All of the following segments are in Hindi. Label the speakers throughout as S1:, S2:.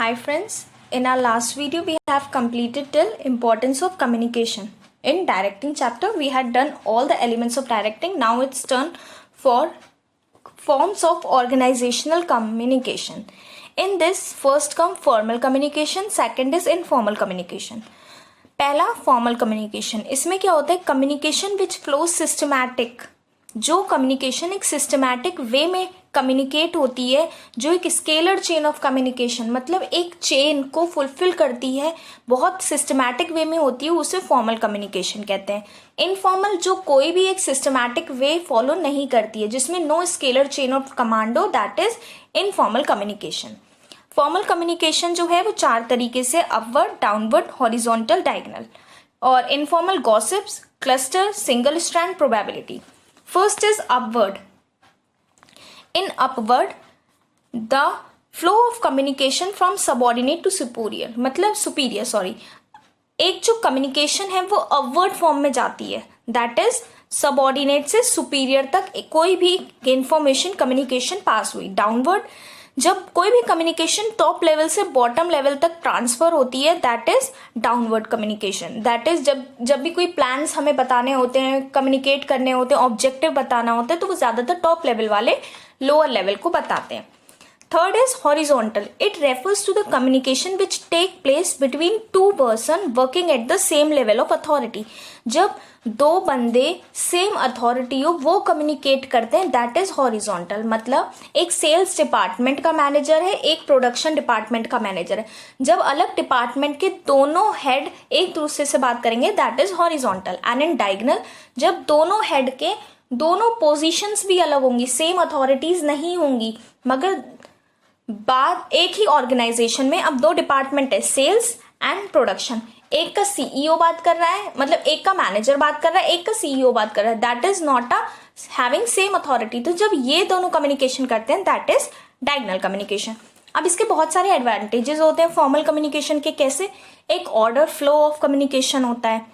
S1: Hi friends, in our last video we have completed till importance of communication. In directing chapter we had done all the elements of directing. Now it's turn for forms of organizational communication. In this first come formal communication, second is informal communication. पहला फॉर्मल कम्युनिकेशन, इसमें क्या होता है कम्युनिकेशन विच फ्लो सिस्टमैटिक, जो कम्युनिकेशन एक सिस्टमैटिक वे में कम्युनिकेट होती है, जो एक स्केलर चेन ऑफ कम्युनिकेशन मतलब एक चेन को फुलफिल करती है, बहुत सिस्टमैटिक वे में होती है, उसे फॉर्मल कम्युनिकेशन कहते हैं. इनफॉर्मल जो कोई भी एक सिस्टमैटिक वे फॉलो नहीं करती है, जिसमें no scalar chain of command, that is informal communication. Formal communication जो है वो चार तरीके से अपवर्ड, डाउनवर्ड, हॉरिजॉन्टल, डायगोनल. और informal gossips, cluster, single strand, probability. First is upward. In upward the flow of communication from subordinate to superior, मतलब सुपीरियर एक जो कम्युनिकेशन है वो अपवर्ड फॉर्म में जाती है, दैट इज सबऑर्डिनेट से सुपीरियर तक कोई भी इंफॉर्मेशन कम्युनिकेशन पास हुई. डाउनवर्ड जब कोई भी कम्युनिकेशन टॉप लेवल से बॉटम लेवल तक ट्रांसफर होती है, that is downward communication. That is जब भी कोई प्लान्स हमें बताने होते हैं, कम्युनिकेट करने होते हैं, ऑब्जेक्टिव बताना होता है, तो वो ज्यादातर टॉप लेवल वाले लोअर लेवल को बताते हैं. Third is horizontal. It refers to the communication which take place between two person working at the same level of authority. जब दो बंदे सेम अथॉरिटी हो वो कम्युनिकेट करते हैं, दैट इज हॉरिजॉन्टल. मतलब एक सेल्स डिपार्टमेंट का मैनेजर है, एक प्रोडक्शन डिपार्टमेंट का मैनेजर है, जब अलग डिपार्टमेंट के दोनों हेड एक दूसरे से बात करेंगे, that is horizontal. And in diagonal जब दोनों हेड के दोनों पोजीशंस भी अलग होंगी, सेम अथॉरिटीज नहीं होंगी, मगर बात एक ही ऑर्गेनाइजेशन में, अब दो डिपार्टमेंट है, सेल्स एंड प्रोडक्शन, एक का सीईओ बात कर रहा है, मतलब एक का मैनेजर बात कर रहा है, एक का सीईओ बात कर रहा है, that is not a having same authority. तो जब ये दोनों कम्युनिकेशन करते हैं, दैट इज डायगोनल कम्युनिकेशन. अब इसके बहुत सारे एडवांटेजेस होते हैं फॉर्मल कम्युनिकेशन के. कैसे? एक ऑर्डर फ्लो ऑफ कम्युनिकेशन होता है,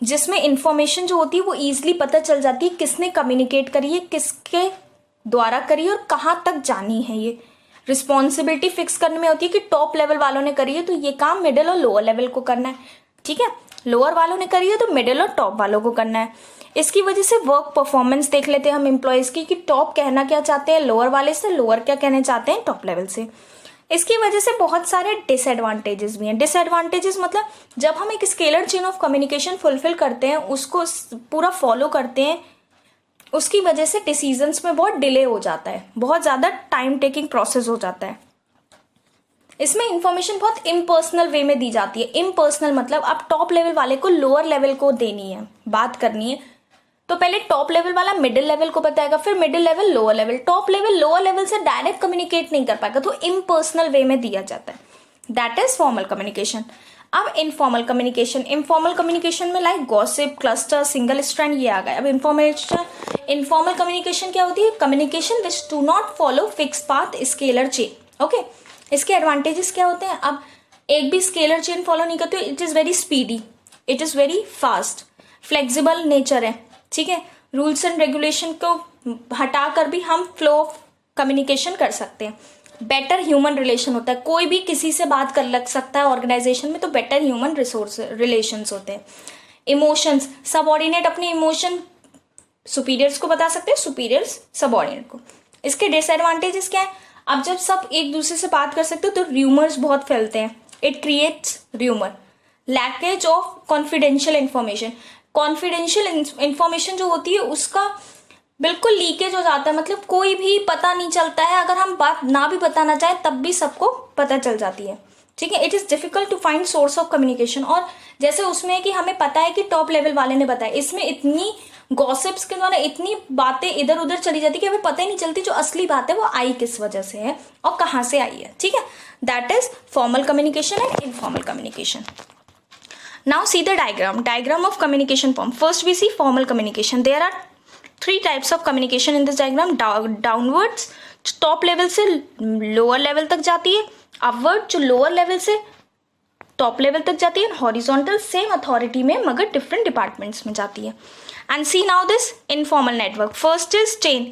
S1: जिसमें इंफॉर्मेशन जो होती है वो ईजिली पता चल जाती है, किसने कम्युनिकेट करी है, किसके द्वारा करी है और कहाँ तक जानी है. ये रिस्पॉन्सिबिलिटी फिक्स करने में होती है कि टॉप लेवल वालों ने करी है तो ये काम मिडिल और लोअर लेवल को करना है, ठीक है. लोअर वालों ने करी है तो मिडिल और टॉप वालों को करना है. इसकी वजह से वर्क परफॉर्मेंस देख लेते हैं हम एम्प्लॉयज की, कि टॉप कहना क्या चाहते हैं लोअर वाले से, लोअर क्या कहना चाहते हैं टॉप लेवल से. इसकी वजह से बहुत सारे डिसएडवांटेजेस भी हैं. डिसएडवांटेजेस मतलब जब हम एक scalar chain of communication fulfil करते हैं, उसको पूरा फॉलो करते हैं, उसकी वजह से डिसीजंस में बहुत डिले हो जाता है, बहुत ज़्यादा टाइम टेकिंग प्रोसेस हो जाता है. इसमें इंफॉर्मेशन बहुत इम्पर्सनल वे में दी जाती है. इम्पर्सनल मतलब आप टॉप लेवल वाले को लोअर लेवल को देनी है, बात करनी है, तो पहले टॉप लेवल वाला मिडिल लेवल को बताएगा, फिर middle level lower level. Top level lower level से डायरेक्ट कम्युनिकेट नहीं कर पाएगा, तो इम्पर्सनल वे में दिया जाता है, दैट इज फॉर्मल कम्युनिकेशन. अब इनफॉर्मल कम्युनिकेशन में like gossip, cluster, single strand ये आ गए. अब इनफॉर्मल कम्युनिकेशन क्या होती है? Communication which do not follow fix path scalar chain. Okay, इसके एडवांटेजेस क्या होते हैं? अब एक भी स्केलर चेन फॉलो नहीं करते, it is very speedy, it is very fast, flexible nature है, ठीक है. रूल्स एंड रेगुलेशन को हटाकर भी हम फ्लो ऑफ कम्युनिकेशन कर सकते हैं. बेटर ह्यूमन रिलेशन होता है, कोई भी किसी से बात कर लग सकता है ऑर्गेनाइजेशन में, तो बेटर ह्यूमन रिसोर्स रिलेशंस होते हैं. इमोशंस, सबऑर्डिनेट अपने इमोशन सुपीरियर्स को बता सकते हैं, सुपीरियर्स सबऑर्डिनेट को. इसके डिसएडवांटेजेस क्या है? अब जब सब एक दूसरे से बात कर सकते हो तो र्यूमर्स बहुत फैलते हैं, it creates rumour. Leakage of confidential information, confidential information जो होती है उसका बिल्कुल लीकेज हो जाता है, मतलब कोई भी पता नहीं चलता है, अगर हम बात ना भी बताना चाहें तब भी सबको पता चल जाती है, ठीक है. It is difficult to find source of communication. और जैसे उसमें है कि हमें पता है कि टॉप लेवल वाले ने बताया, इसमें इतनी गॉसिप्स के द्वारा इतनी बातें इधर उधर चली जाती कि हमें पता ही नहीं चलती जो असली बात है वो आई किस वजह से है और कहाँ से आई है, ठीक है. That is formal communication and informal communication. Now see the diagram of communication form. First we see formal communication. There are three types of communication in this diagram. Downwards top level से lower level तक जाती है, upward जो lower level से top level तक जाती है, horizontal same authority में मगर different departments में जाती है. And see now this informal network. First is chain.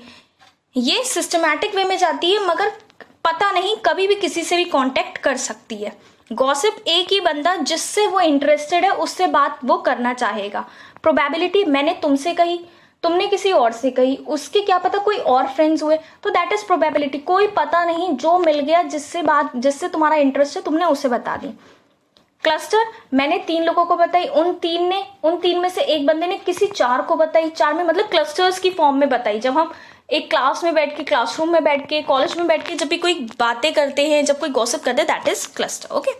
S1: ये systematic way में जाती है मगर पता नहीं कभी भी किसी से भी कांटेक्ट कर सकती है। गॉसिप एक ही बंदा जिससे वो इंटरेस्टेड है उससे बात वो करना चाहेगा। प्रोबेबिलिटी मैंने तुमसे कही, तुमने किसी और से कही, उसके क्या पता कोई और फ्रेंड्स हुए, तो दैट इज प्रोबेबिलिटी। कोई पता नहीं, जो मिल गया जिससे तुम्हारा इंटरेस्ट है तुमने उसे बता दी। क्लस्टर मैंने 3 लोगों को बताई, उन तीन में से एक बंदे ने किसी 4 को बताई। 4 में मतलब क्लस्टर्स की फॉर्म में बताई। जब हम एक क्लास में बैठ के, क्लासरूम में बैठ के, कॉलेज में बैठ के जब भी कोई बातें करते हैं, जब कोई गॉसिप करते हैं, that is cluster. Okay,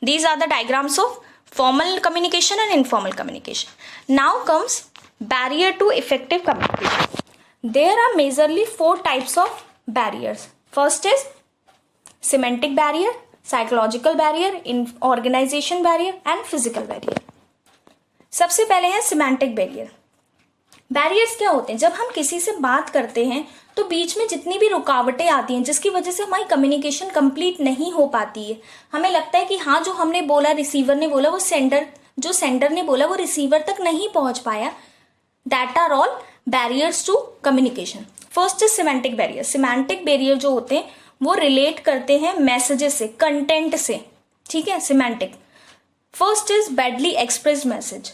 S1: these are the diagrams of formal communication and informal communication. Now comes barrier to effective communication. There are majorly 4 types of barriers. First is semantic barrier, psychological barrier, organization barrier and physical barrier. सबसे पहले है semantic barrier. बैरियर्स क्या होते हैं? जब हम किसी से बात करते हैं तो बीच में जितनी भी रुकावटें आती हैं जिसकी वजह से हमारी कम्युनिकेशन कंप्लीट नहीं हो पाती है, हमें लगता है कि हाँ जो हमने बोला, रिसीवर ने बोला, वो सेंडर ने बोला वो रिसीवर तक नहीं पहुंच पाया, that are all barriers to communication. First is semantic barrier. Semantic barrier जो होते हैं वो रिलेट करते हैं मैसेजेस से, कंटेंट से, ठीक है, semantic. First is badly expressed message.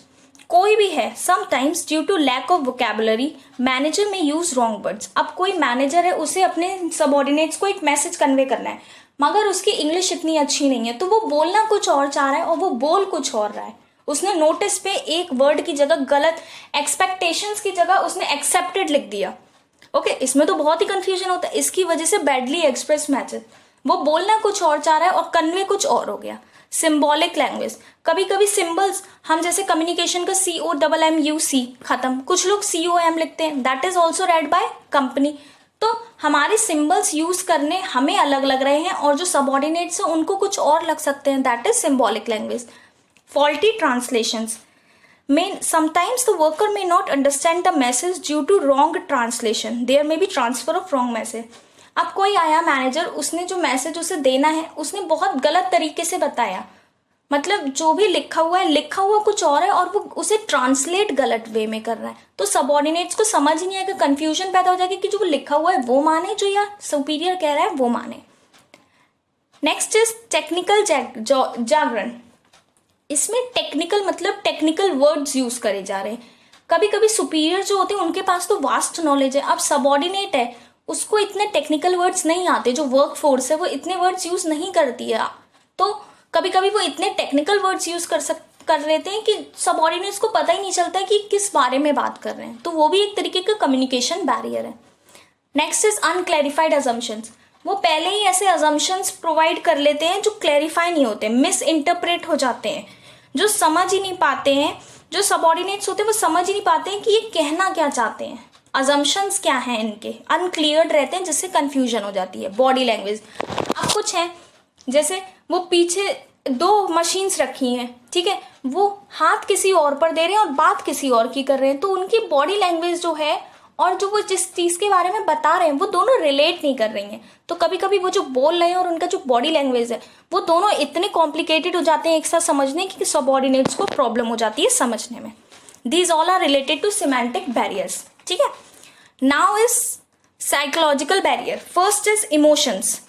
S1: कोई भी है, sometimes due to lack of vocabulary manager में यूज रॉन्ग वर्ड्स। अब कोई मैनेजर है, उसे अपने सबऑर्डिनेट्स को एक मैसेज कन्वे करना है, मगर उसकी इंग्लिश इतनी अच्छी नहीं है तो वो बोलना कुछ और चाह रहा है और वो बोल कुछ और रहा है। उसने नोटिस पे एक वर्ड की जगह गलत, एक्सपेक्टेशंस की जगह उसने एक्सेप्टेड लिख दिया। ओके, इसमें तो बहुत ही कंफ्यूजन होता है। इसकी वजह से बैडली एक्सप्रेस मैसेज, वो बोलना कुछ और चाह रहा है और कन्वे कुछ और हो गया। सिंबॉलिक लैंग्वेज, कभी कभी सिंबल्स, हम जैसे कम्युनिकेशन का COMMUC खत्म, कुछ लोग COM लिखते हैं, that is also red by company. तो हमारे सिंबल्स यूज करने हमें अलग लग रहे हैं और जो सबऑर्डिनेट्स हैं उनको कुछ और लग सकते हैं, that is symbolic language. Faulty translations, sometimes the worker may not understand the message due to wrong translation. There may be transfer of wrong message. अब कोई आया मैनेजर, उसने जो मैसेज उसे देना है उसने बहुत गलत तरीके से बताया, मतलब जो भी लिखा हुआ कुछ और है और वो उसे ट्रांसलेट गलत वे में कर रहा है, तो सबऑर्डिनेट्स को समझ ही नहीं आएगा, कंफ्यूजन पैदा हो जाएगी कि जो लिखा हुआ है वो माने, जो या सुपीरियर कह रहा है वो माने। नेक्स्ट इज टेक्निकल जागरण। इसमें टेक्निकल मतलब टेक्निकल वर्ड्स यूज करे जा रहे हैं। कभी कभी सुपीरियर जो होते हैं उनके पास तो वास्ट नॉलेज है, अब सबऑर्डिनेट है, उसको इतने टेक्निकल वर्ड्स नहीं आते, जो वर्क फोर्स है वो इतने वर्ड्स यूज नहीं करती है, तो कभी कभी वो इतने टेक्निकल वर्ड्स यूज कर लेते हैं कि सबऑर्डिनेट्स को पता ही नहीं चलता है कि किस बारे में बात कर रहे हैं, तो वो भी एक तरीके का कम्युनिकेशन बैरियर है। Next is unclarified assumptions. वो पहले ही ऐसे अजम्पशंस प्रोवाइड कर लेते हैं जो क्लैरिफाई नहीं होते, मिस इंटरप्रेट हो जाते हैं, जो समझ ही नहीं पाते हैं, जो सबऑर्डिनेट्स होते हैं वो समझ ही नहीं पाते हैं कि ये कहना क्या चाहते हैं, अजम्पशंस क्या हैं इनके, अनक्लियर्ड रहते हैं जिससे कंफ्यूजन हो जाती है। बॉडी लैंग्वेज, अब कुछ है जैसे वो पीछे 2 मशीन्स रखी हैं, ठीक है, वो हाथ किसी और पर दे रहे हैं और बात किसी और की कर रहे हैं, तो उनकी बॉडी लैंग्वेज जो है और जो वो जिस चीज़ के बारे में बता रहे हैं वो दोनों रिलेट नहीं कर रही हैं, तो कभी कभी वो जो बोल रहे हैं और उनका जो बॉडी लैंग्वेज है वो दोनों इतने कॉम्प्लिकेटेड हो जाते हैं एक साथ समझने की, सबऑर्डिनेट्स को प्रॉब्लम हो जाती है समझने में। These all are related to semantic barriers, ठीक है। Now is psychological barrier. First is emotions.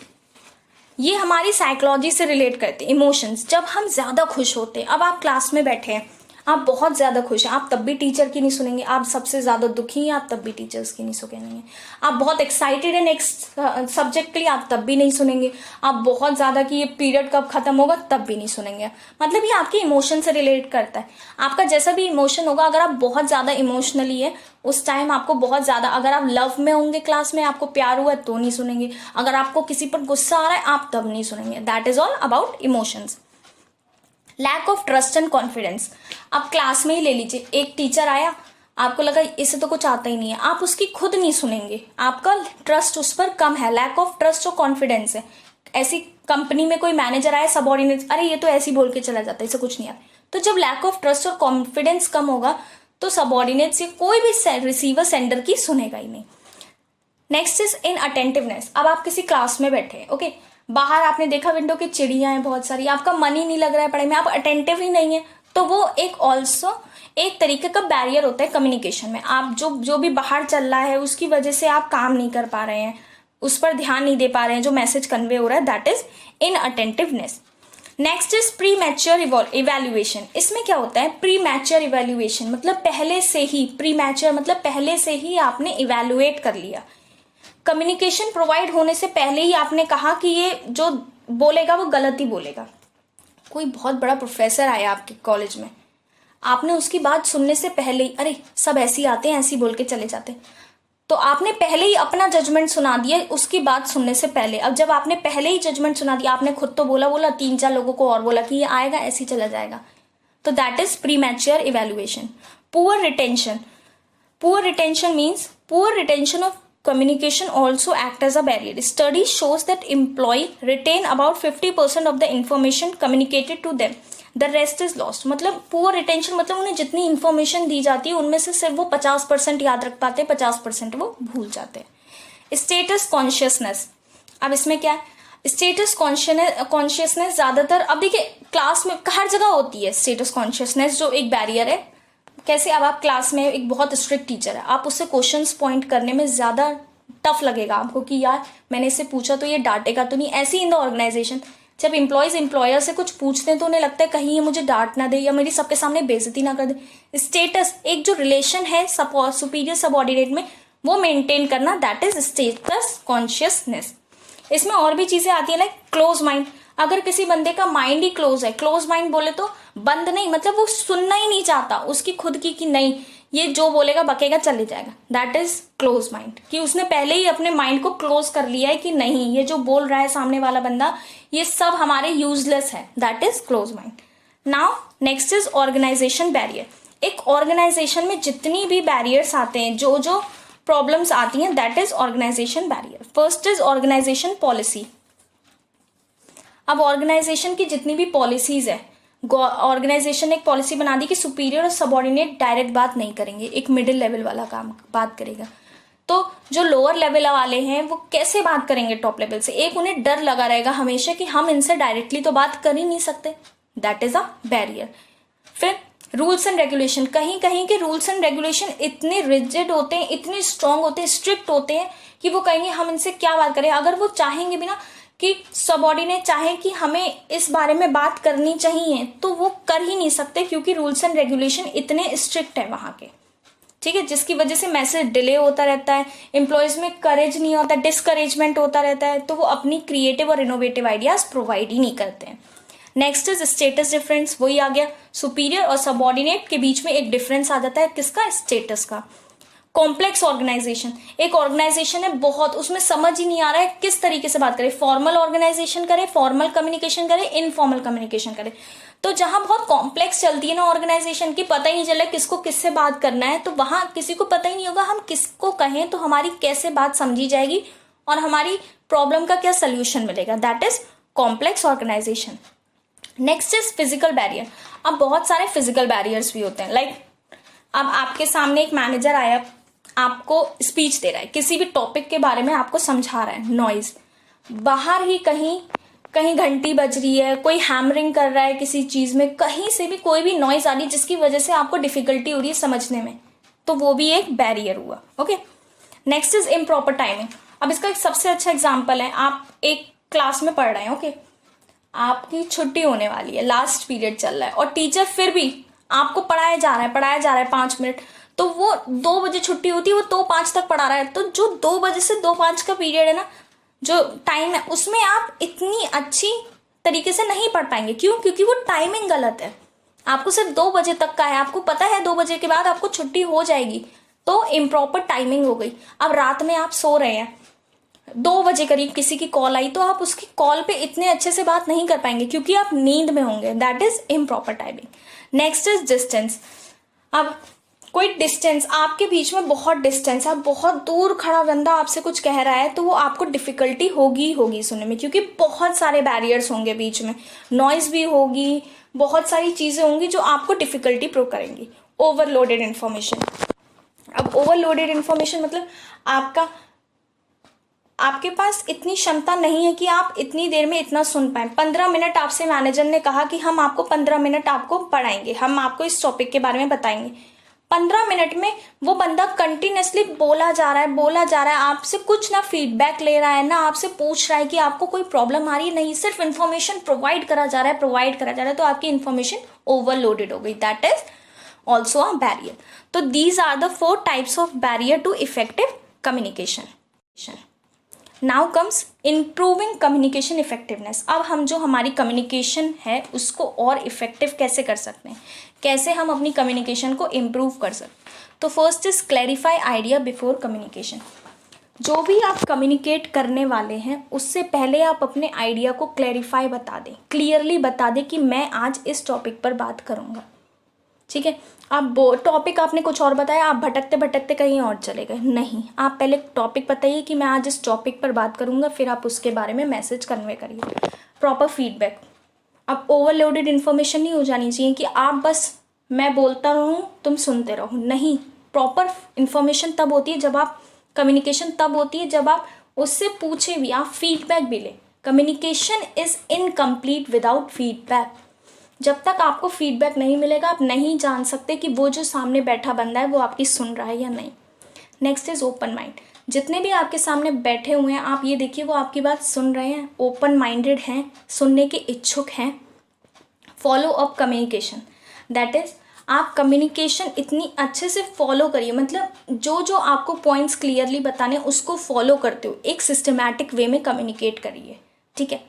S1: ये हमारी साइकोलॉजी से रिलेट करते हैं। इमोशंस, जब हम ज़्यादा खुश होते हैं, अब आप क्लास में बैठे हैं, आप बहुत ज़्यादा खुश हैं, आप तब भी टीचर की नहीं सुनेंगे, आप सबसे ज़्यादा दुखी हैं, आप तब भी टीचर्स की नहीं सुनेंगे, आप बहुत एक्साइटेड हैं नेक्स्ट सब्जेक्ट के लिए, आप तब भी नहीं सुनेंगे, आप बहुत ज़्यादा कि ये पीरियड कब खत्म होगा तब भी नहीं सुनेंगे। मतलब ये आपके इमोशन से रिलेट करता है। आपका जैसा भी इमोशन होगा, अगर आप बहुत ज़्यादा इमोशनली है उस टाइम आपको बहुत ज़्यादा, अगर आप लव में होंगे क्लास में, आपको प्यार हुआ है तो नहीं सुनेंगे, अगर आपको किसी पर गुस्सा आ रहा है आप तब नहीं सुनेंगे। That is all about emotions. Lack of trust and confidence. अब क्लास में ही ले लीजिए, एक टीचर आया, आपको लगा इसे तो कुछ आता ही नहीं है, आप उसकी खुद नहीं सुनेंगे, आपका ट्रस्ट उस पर कम है, लैक ऑफ ट्रस्ट और कॉन्फिडेंस है। ऐसी कंपनी में कोई मैनेजर आया, सबऑर्डिनेट, अरे ये तो ऐसे ही बोल के चला जाता है, इसे कुछ नहीं आता, तो जब लैक ऑफ ट्रस्ट और कॉन्फिडेंस कम होगा तो सबऑर्डिनेट से कोई भी रिसीवर सेंडर की सुनेगा ही नहीं। Next is in attentiveness. अब आप किसी क्लास में बैठे हैं, ओके, बाहर आपने देखा विंडो की चिड़ियां हैं बहुत सारी, आपका मन ही नहीं लग रहा है पढ़ाई में, आप अटेंटिव ही नहीं है, तो वो एक ऑल्सो एक तरीके का बैरियर होता है कम्युनिकेशन में। आप जो भी बाहर चल रहा है उसकी वजह से आप काम नहीं कर पा रहे हैं, उस पर ध्यान नहीं दे पा रहे हैं जो मैसेज कन्वे हो रहा है, that is inattentiveness. Next is premature evaluation. इसमें क्या होता है, प्री मैच्योर इवेल्युएशन मतलब पहले से ही, प्री मैच्योर मतलब पहले से ही आपने इवेल्युएट कर लिया। कम्युनिकेशन प्रोवाइड होने से पहले ही आपने कहा कि ये जो बोलेगा वो गलत ही बोलेगा। कोई बहुत बड़ा प्रोफेसर आया आपके कॉलेज में, आपने उसकी बात सुनने से पहले ही, अरे सब ऐसे ही आते हैं, ऐसे ही बोल के चले जाते हैं, तो आपने पहले ही अपना जजमेंट सुना दिया उसकी बात सुनने से पहले। अब जब आपने पहले ही जजमेंट सुना दिया, आपने खुद तो बोला 3-4 लोगों को और बोला कि ये आएगा ऐसे ही चला जाएगा, तो that is premature evaluation. Poor retention means poor retention of communication also act as a barrier. Study shows that employee retain about 50% of the information communicated to them. The rest is lost. मतलब poor retention मतलब उन्हें जितनी information दी जाती है उनमें से सिर्फ वो 50% याद रख पाते हैं, 50% वो भूल जाते हैं। Status consciousness, अब इसमें क्या है, स्टेटस कॉन्शियसनेस ज्यादातर, अब देखिए क्लास में हर जगह होती है स्टेटस कॉन्शियसनेस, जो एक बैरियर है। कैसे, अब आप क्लास में एक बहुत स्ट्रिक्ट टीचर है, आप उससे क्वेश्चंस पॉइंट करने में ज्यादा टफ लगेगा आपको कि यार मैंने इससे पूछा तो ये डांटेगा तो नहीं। ऐसे ही इन द ऑर्गेनाइजेशन जब एम्प्लॉयज एम्प्लॉयर से कुछ पूछते हैं तो उन्हें लगता है कहीं ये मुझे डांट ना दे या मेरी सबके सामने बेइज्जती ना कर दे। स्टेटस, एक जो रिलेशन है सुपीरियर सबऑर्डिनेट में, वो मेंटेन करना, दैट इज स्टेटस कॉन्शियसनेस। इसमें और भी चीजें आती है लाइक क्लोज माइंड। अगर किसी बंदे का माइंड ही क्लोज है, क्लोज माइंड बोले तो बंद नहीं, मतलब वो सुनना ही नहीं चाहता, उसकी खुद की कि नहीं ये जो बोलेगा बकेगा चले जाएगा, दैट इज क्लोज माइंड। कि उसने पहले ही अपने माइंड को क्लोज कर लिया है कि नहीं ये जो बोल रहा है सामने वाला बंदा ये सब हमारे यूजलेस है, that is close mind. Now next is organisation barrier. एक ऑर्गेनाइजेशन में जितनी भी बैरियर्स आते हैं, जो जो प्रॉब्लम्स आती हैं, that is organisation barrier. First is organisation policy. अब ऑर्गेनाइजेशन की जितनी भी पॉलिसीज है, ऑर्गेनाइजेशन ने एक पॉलिसी बना दी कि सुपीरियर और सबऑर्डिनेट डायरेक्ट बात नहीं करेंगे, एक मिडिल लेवल वाला काम बात करेगा। तो जो लोअर लेवल वाले हैं वो कैसे बात करेंगे टॉप लेवल से, एक उन्हें डर लगा रहेगा हमेशा कि हम इनसे डायरेक्टली तो बात कर ही नहीं सकते, दैट इज अ बैरियर। फिर रूल्स एंड रेगुलेशन, कहीं कहीं के रूल्स एंड रेगुलेशन इतने रिजिड होते हैं, इतने स्ट्रांग होते हैं, स्ट्रिक्ट होते हैं कि वो कहेंगे हम इनसे क्या बात करें। अगर वो चाहेंगे भी ना कि सबऑर्डिनेट चाहे कि हमें इस बारे में बात करनी चाहिए तो वो कर ही नहीं सकते, क्योंकि रूल्स एंड रेगुलेशन इतने स्ट्रिक्ट है वहां के, ठीक है, जिसकी वजह से मैसेज डिले होता रहता है, एम्प्लॉयज में करेज नहीं होता, डिस्करेजमेंट होता रहता है, तो वो अपनी क्रिएटिव और इनोवेटिव आइडियाज प्रोवाइड ही नहीं करते हैं। नेक्स्ट इज स्टेटस डिफरेंस, वही आ गया, सुपीरियर और सबऑर्डिनेट के बीच में एक डिफरेंस आ जाता है, किसका, स्टेटस का। कॉम्प्लेक्स ऑर्गेनाइजेशन, एक ऑर्गेनाइजेशन है बहुत, उसमें समझ ही नहीं आ रहा है किस तरीके से बात करें, फॉर्मल ऑर्गेनाइजेशन करे, फॉर्मल कम्युनिकेशन करे, इनफॉर्मल कम्युनिकेशन करे। तो जहां बहुत कॉम्प्लेक्स चलती है ना ऑर्गेनाइजेशन की, पता ही नहीं चला किसको किससे बात करना है, तो वहां किसी को पता ही नहीं होगा हम किसको कहें तो हमारी कैसे बात समझी जाएगी और हमारी प्रॉब्लम का क्या सोल्यूशन मिलेगा, that is complex organisation. Next is physical barrier. अब बहुत सारे फिजिकल बैरियर्स भी होते हैं, लाइक अब आपके सामने एक मैनेजर आया, आपको स्पीच दे रहा है, किसी भी टॉपिक के बारे में आपको समझा रहा है, नॉइज, बाहर ही कहीं कहीं घंटी बज रही है, कोई हैमरिंग कर रहा है किसी चीज में, कहीं से भी कोई भी नॉइज आ रही है जिसकी वजह से आपको डिफिकल्टी हो रही है समझने में, तो वो भी एक बैरियर हुआ। Okay, next is improper timing. अब इसका एक सबसे अच्छा एग्जाम्पल है, आप एक क्लास में पढ़ रहे हैं, ओके, आपकी छुट्टी होने वाली है, लास्ट पीरियड चल रहा है और टीचर फिर भी आपको पढ़ाया जा रहा है 5 मिनट, तो वो 2 बजे छुट्टी होती है, वो 2:05 तक पढ़ा रहा है, तो जो 2 बजे से 2:05 का पीरियड है ना, जो टाइम है, उसमें आप इतनी अच्छी तरीके से नहीं पढ़ पाएंगे। क्यों? क्योंकि वो टाइमिंग गलत है, आपको सिर्फ 2 बजे तक का है, आपको पता है 2 बजे के बाद आपको छुट्टी हो जाएगी, तो इम्प्रॉपर टाइमिंग हो गई। अब रात में आप सो रहे हैं, 2 बजे करीब किसी की कॉल आई, तो आप उसकी कॉल पे इतने अच्छे से बात नहीं कर पाएंगे क्योंकि आप नींद में होंगे, that is improper timing. Next is distance. अब कोई डिस्टेंस, आपके बीच में बहुत डिस्टेंस है, बहुत दूर खड़ा बंदा आपसे कुछ कह रहा है, तो वो आपको डिफिकल्टी होगी सुनने में, क्योंकि बहुत सारे बैरियर्स होंगे बीच में, नॉइज भी होगी, बहुत सारी चीजें होंगी जो आपको डिफिकल्टी प्रो करेंगी। Overloaded information. अब ओवरलोडेड इन्फॉर्मेशन मतलब आपके पास इतनी क्षमता नहीं है कि आप इतनी देर में इतना सुन पाए। 15 मिनट आपसे मैनेजर ने कहा कि हम आपको 15 मिनट आपको पढ़ाएंगे, हम आपको इस टॉपिक के बारे में बताएंगे, 15 मिनट में वो बंदा कंटिन्यूसली बोला जा रहा है, आपसे कुछ ना फीडबैक ले रहा है, ना आपसे पूछ रहा है कि आपको कोई प्रॉब्लम आ रही है, नहीं, सिर्फ इन्फॉर्मेशन प्रोवाइड करा जा रहा है, तो आपकी इन्फॉर्मेशन ओवरलोडेड हो गई। That is also a barrier. तो these are the 4 types of barrier to effective communication. Now comes improving communication effectiveness. अब हम जो हमारी कम्युनिकेशन है उसको और इफेक्टिव कैसे कर सकते हैं, कैसे हम अपनी कम्युनिकेशन को इम्प्रूव कर सकते हैं। तो first is clarify idea before communication. जो भी आप कम्युनिकेट करने वाले हैं उससे पहले आप अपने आइडिया को क्लैरिफाई बता दें, क्लियरली बता दें कि मैं आज इस टॉपिक पर बात करूँगा। ठीक है, आप टॉपिक आपने कुछ और बताया, आप भटकते भटकते कहीं और चले गए, नहीं, आप पहले टॉपिक बताइए कि मैं आज इस टॉपिक पर बात करूंगा, फिर आप उसके बारे में मैसेज कन्वे करिए। Proper feedback. अब ओवरलोडेड इन्फॉर्मेशन नहीं हो जानी चाहिए कि आप बस मैं बोलता रहूँ तुम सुनते रहो, नहीं। प्रॉपर इन्फॉर्मेशन तब होती है जब आप कम्युनिकेशन तब होती है जब आप उससे पूछे भी, आप फीडबैक भी लें। Communication is incomplete without feedback. जब तक आपको फीडबैक नहीं मिलेगा आप नहीं जान सकते कि वो जो सामने बैठा बंदा है वो आपकी सुन रहा है या नहीं। Next is open mind. जितने भी आपके सामने बैठे हुए हैं आप ये देखिए वो आपकी बात सुन रहे हैं, ओपन माइंडेड हैं, सुनने के इच्छुक हैं। Follow up communication, that is आप कम्युनिकेशन इतनी अच्छे से फॉलो करिए, मतलब जो जो आपको पॉइंट्स क्लियरली बताने उसको फॉलो करते हो एक सिस्टमैटिक वे में कम्युनिकेट करिए। ठीक है।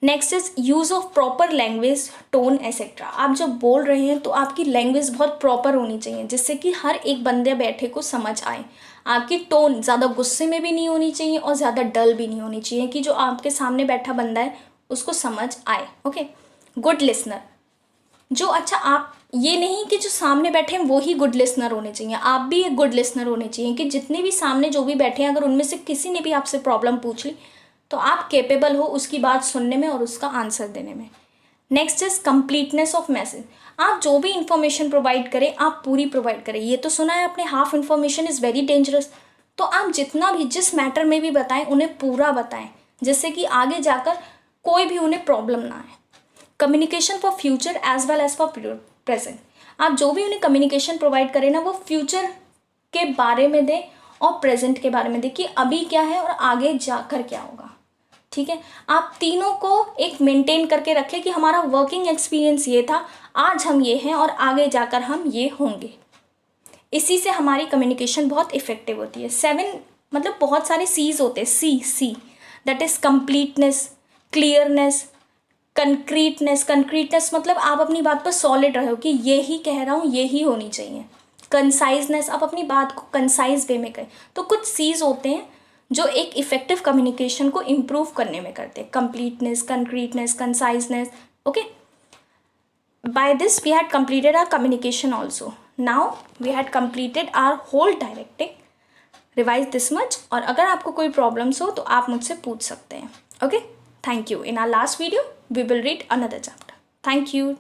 S1: Next is use of proper language, tone etcetera. आप जब बोल रहे हैं तो आपकी लैंग्वेज बहुत प्रॉपर होनी चाहिए जिससे कि हर एक बंदे बैठे को समझ आए। आपकी टोन ज़्यादा गुस्से में भी नहीं होनी चाहिए और ज़्यादा डल भी नहीं होनी चाहिए कि जो आपके सामने बैठा बंदा है उसको समझ आए। ओके। गुड लिसनर, जो अच्छा आप ये नहीं कि जो सामने बैठे हैं वो ही गुड लिसनर होने चाहिए, आप भी एक गुड लिसनर होने चाहिए कि जितने भी सामने जो भी बैठे हैं अगर उनमें से किसी ने भी आपसे प्रॉब्लम पूछ ली तो आप केपेबल हो उसकी बात सुनने में और उसका आंसर देने में। Next is completeness of message. आप जो भी इंफॉर्मेशन प्रोवाइड करें आप पूरी प्रोवाइड करें। ये तो सुना है आपने, half information is very dangerous. तो आप जितना भी जिस मैटर में भी बताएं उन्हें पूरा बताएं जिससे कि आगे जाकर कोई भी उन्हें प्रॉब्लम ना आए। Communication for future as well as for present. आप जो भी उन्हें कम्युनिकेशन प्रोवाइड करें ना वो फ्यूचर के बारे में दें और प्रेजेंट के बारे में दें कि अभी क्या है और आगे जाकर क्या होगा। ठीक है, आप तीनों को एक मेंटेन करके रखें कि हमारा वर्किंग एक्सपीरियंस ये था, आज हम ये हैं और आगे जाकर हम ये होंगे। इसी से हमारी कम्युनिकेशन बहुत इफेक्टिव होती है। 7 मतलब बहुत सारे सीज होते हैं, C that is completeness, clearness, concreteness. Concreteness मतलब आप अपनी बात पर सॉलिड रहो कि ये ही कह रहा हूँ, ये ही होनी चाहिए। कंसाइजनेस, आप अपनी बात को कंसाइज वे में करें। तो कुछ सीज होते हैं जो एक इफेक्टिव कम्युनिकेशन को इम्प्रूव करने में करते हैं। Completeness, concreteness, conciseness. Okay, by this we had completed our communication also. Now we had completed our whole directing. Revise this much, और अगर आपको कोई प्रॉब्लम्स हो तो आप मुझसे पूछ सकते हैं। Okay, thank you. In our last video we will read another chapter. Thank you.